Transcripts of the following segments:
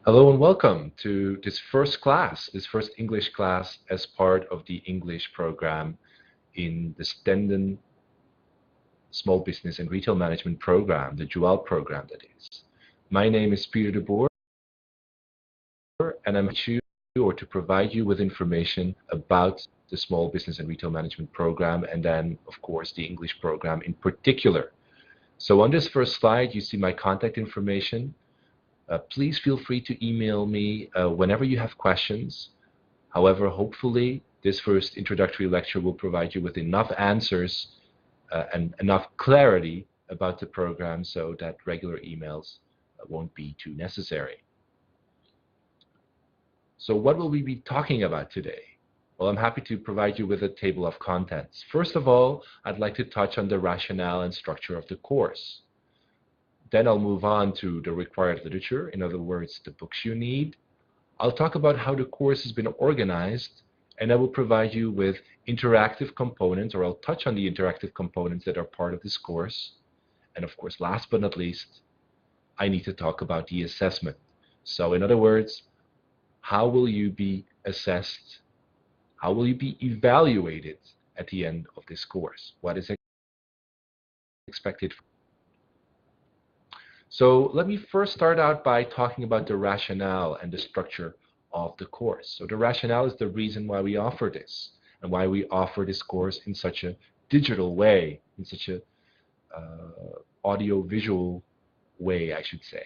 Hello and welcome to this first class, this first English class as part of the English program in the Stenden Small Business and Retail Management program, the Dual program that is. My name is Peter de Boer, and I'm here to provide you with information about the Small Business and Retail Management program, and then, of course, the English program in particular. So on this first slide, you see my contact information. Please feel free to email me whenever you have questions. However, hopefully, this first introductory lecture will provide you with enough answers and enough clarity about the program so that regular emails won't be too necessary. So what will we be talking about today? Well, I'm happy to provide you with a table of contents. First of all, I'd like to touch on the rationale and structure of the course. Then I'll move on to the required literature, in other words, the books you need. I'll talk about how the course has been organized, and I will provide you with interactive components, or I'll touch on the interactive components that are part of this course. And of course, last but not least, I need to talk about the assessment. So in other words, how will you be assessed? How will you be evaluated at the end of this course? What is expected? So let me first start out by talking about the rationale and the structure of the course. So the rationale is the reason why we offer this and why we offer this course in such a digital way, in such a audio-visual way, I should say.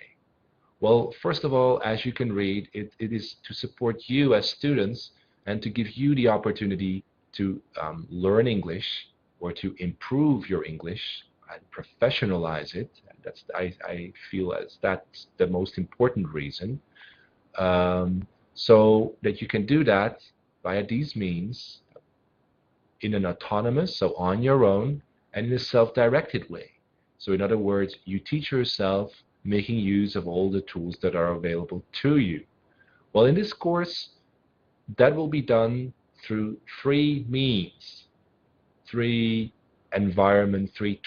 Well, first of all, as you can read, it is to support you as students and to give you the opportunity to learn English or to improve your English and professionalize it. That's I feel as that's the most important reason. So that you can do that via these means in an autonomous, so on your own, and in a self-directed way. So in other words, you teach yourself making use of all the tools that are available to you. Well, in this course, that will be done through three means, three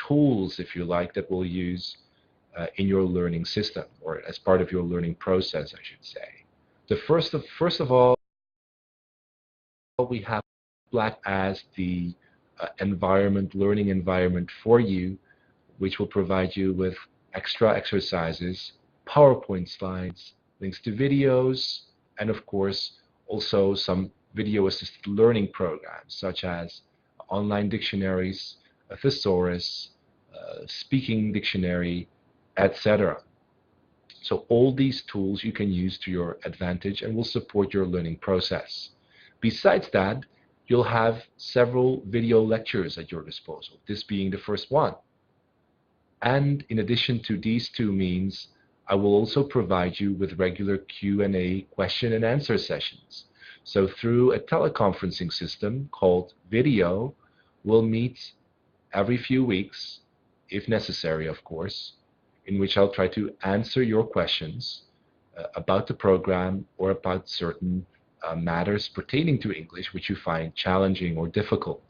tools, if you like, that we'll use in your learning system, or as part of your learning process, I should say. The first of all, we have Black as the learning environment for you, which will provide you with extra exercises, PowerPoint slides, links to videos, and of course, also some video-assisted learning programs, such as online dictionaries, a thesaurus, speaking dictionary, etc. So all these tools you can use to your advantage and will support your learning process. Besides that, you'll have several video lectures at your disposal, this being the first one. And in addition to these two means, I will also provide you with regular Q&A question and answer sessions. So through a teleconferencing system called Video, we'll meet every few weeks, if necessary, of course, in which I'll try to answer your questions about the program or about certain matters pertaining to English which you find challenging or difficult.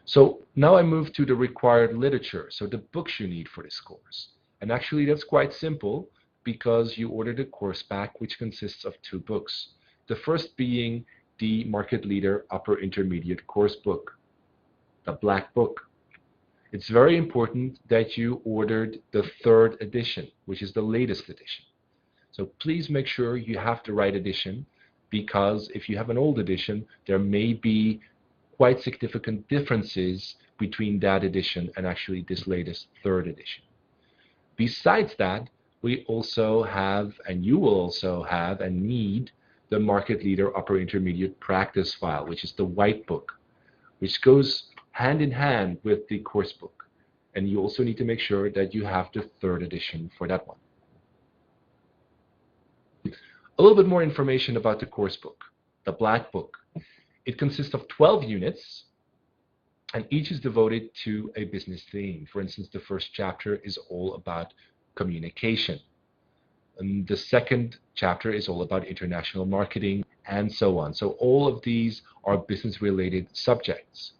So now I move to the required literature, so the books you need for this course. And actually that's quite simple because you order the course pack, which consists of two books. The first being the Market Leader Upper Intermediate course book, the black book. It's very important that you ordered the third edition, which is the latest edition. So please make sure you have the right edition, because if you have an old edition, there may be quite significant differences between that edition and actually this latest third edition. Besides that, we also have, and you will also have and need, the Market Leader Upper Intermediate practice file, which is the white book, which goes hand in hand with the course book. And you also need to make sure that you have the third edition for that one. A little bit more information about the course book, the black book. It consists of 12 units, and each is devoted to a business theme. For instance, the first chapter is all about communication. And the second chapter is all about international marketing, and so on. So all of these are business-related subjects.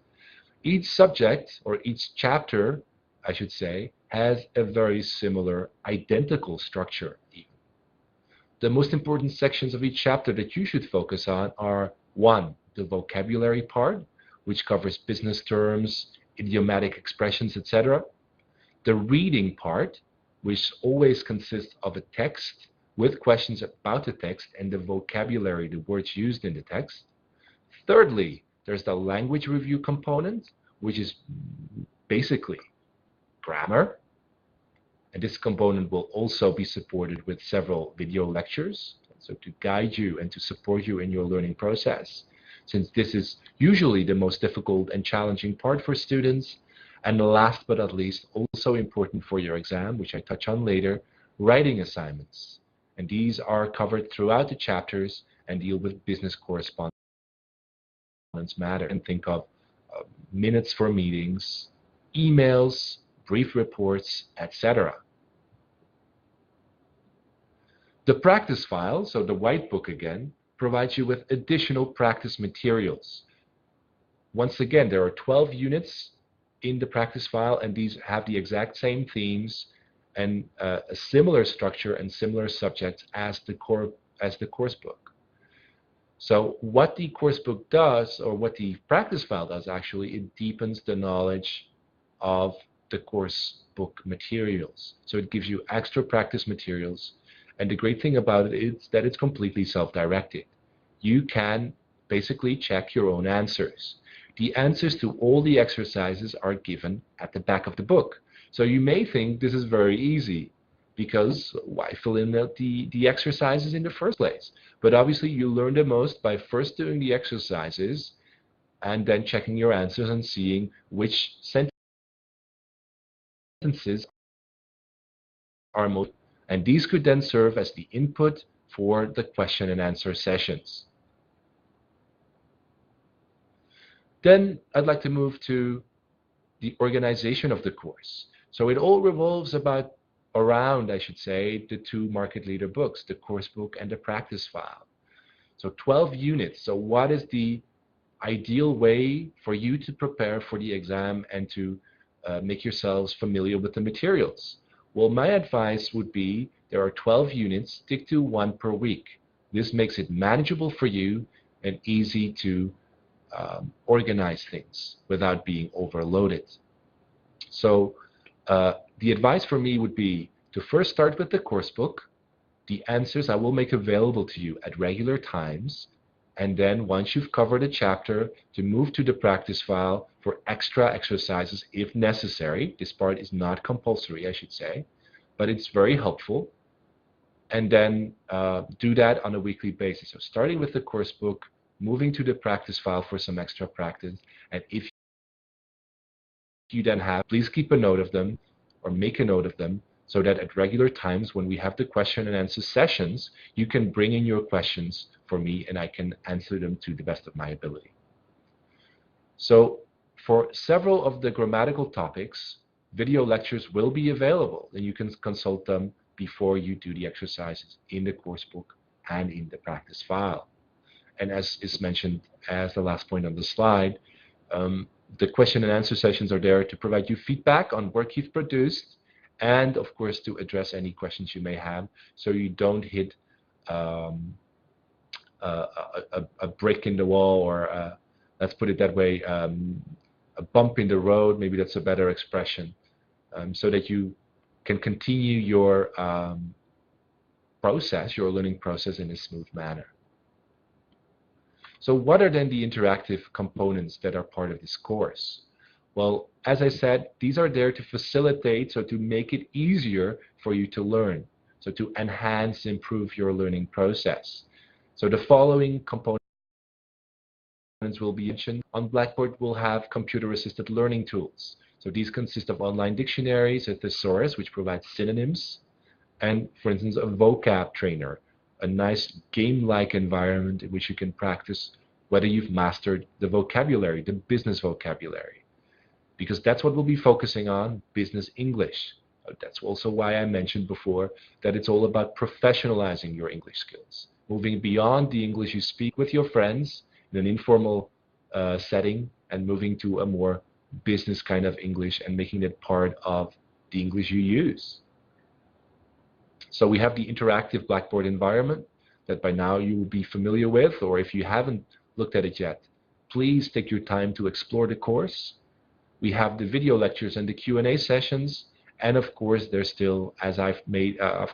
Each subject, or each chapter, I should say, has a very similar, identical structure. The most important sections of each chapter that you should focus on are: 1, the vocabulary part, which covers business terms, idiomatic expressions, etc. The reading part, which always consists of a text with questions about the text and the vocabulary, the words used in the text. Thirdly, there's the language review component, which is basically grammar. And this component will also be supported with several video lectures, so to guide you and to support you in your learning process, since this is usually the most difficult and challenging part for students. And last but not least, also important for your exam, which I touch on later, writing assignments. And these are covered throughout the chapters and deal with business correspondence matter. And think of minutes for meetings, emails, brief reports, etc. The practice file, so the white book again, provides you with additional practice materials. Once again, there are 12 units in the practice file, and these have the exact same themes and a similar structure and similar subjects as the course book. So what the course book does, or what the practice file does actually, it deepens the knowledge of the course book materials. So it gives you extra practice materials. And the great thing about it is that it's completely self-directed. You can basically check your own answers. The answers to all the exercises are given at the back of the book. So you may think this is very easy, because why fill in the exercises in the first place? But obviously you learn the most by first doing the exercises and then checking your answers and seeing which sentences are most, and these could then serve as the input for the question and answer sessions. Then I'd like to move to the organization of the course. So it all revolves around, I should say, the 2 market leader books, the course book and the practice file. So 12 units. So what is the ideal way for you to prepare for the exam and to make yourselves familiar with the materials? Well, my advice would be there are 12 units, stick to 1 per week. This makes it manageable for you and easy to organize things without being overloaded. So the advice for me would be to first start with the course book. The answers I will make available to you at regular times. And then once you've covered a chapter, to move to the practice file for extra exercises if necessary. This part is not compulsory, I should say, but it's very helpful. And then do that on a weekly basis. So starting with the course book, moving to the practice file for some extra practice. And if you then have, please keep a note of them or make a note of them, so that at regular times when we have the question and answer sessions, you can bring in your questions for me and I can answer them to the best of my ability. So for several of the grammatical topics, video lectures will be available, and you can consult them before you do the exercises in the course book and in the practice file. And as is mentioned as the last point on the slide, the question and answer sessions are there to provide you feedback on work you've produced, and of course to address any questions you may have, so you don't hit a brick in the wall, or let's put it that way, a bump in the road, maybe that's a better expression, so that you can continue your your learning process in a smooth manner. So what are then the interactive components that are part of this course? Well, as I said, these are there to facilitate, so to make it easier for you to learn, so to enhance, improve your learning process. So the following components will be mentioned. On Blackboard, we'll have computer-assisted learning tools. So these consist of online dictionaries, a thesaurus, which provides synonyms, and, for instance, a vocab trainer, a nice game-like environment in which you can practice whether you've mastered the vocabulary, the business vocabulary. Because that's what we'll be focusing on, business English. That's also why I mentioned before that it's all about professionalizing your English skills, moving beyond the English you speak with your friends in an informal setting and moving to a more business kind of English and making it part of the English you use. So we have the interactive Blackboard environment that by now you will be familiar with, or if you haven't looked at it yet, please take your time to explore the course. We have the video lectures and the Q&A sessions, and of course there's still, as I've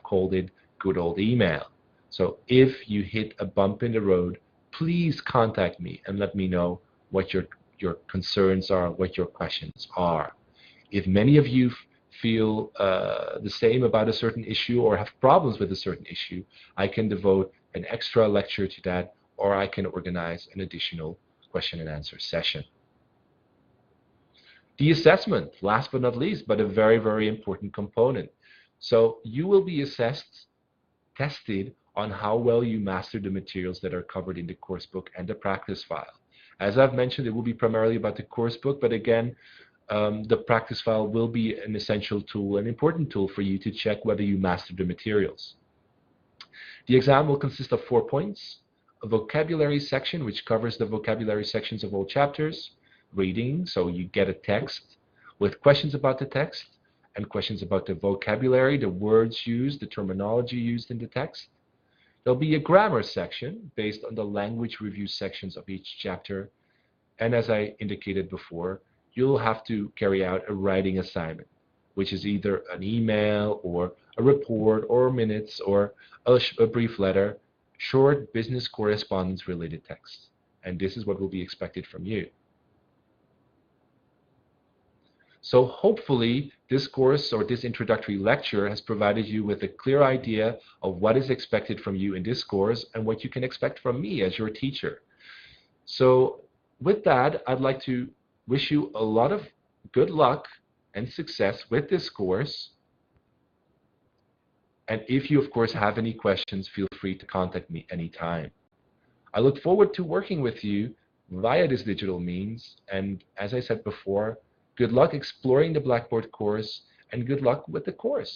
called it, good old email. So if you hit a bump in the road, please contact me and let me know what your concerns are, what your questions are. If many of you feel the same about a certain issue or have problems with a certain issue, I can devote an extra lecture to that, or I can organize an additional question and answer session. The assessment, last but not least, but a very, very important component. So you will be tested on how well you master the materials that are covered in the course book and the practice file. As I've mentioned, it will be primarily about the course book, but again, the practice file will be an essential tool, an important tool for you to check whether you master the materials. The exam will consist of 4 points: a vocabulary section, which covers the vocabulary sections of all chapters, reading, so you get a text with questions about the text and questions about the vocabulary, the words used, the terminology used in the text. There'll be a grammar section based on the language review sections of each chapter. And as I indicated before, you'll have to carry out a writing assignment, which is either an email or a report or minutes or a brief letter, short business correspondence related text. And this is what will be expected from you. So hopefully this course or this introductory lecture has provided you with a clear idea of what is expected from you in this course and what you can expect from me as your teacher. So with that, I'd like to wish you a lot of good luck and success with this course. And if you, of course, have any questions, feel free to contact me anytime. I look forward to working with you via this digital means. And as I said before, good luck exploring the Blackboard course and good luck with the course.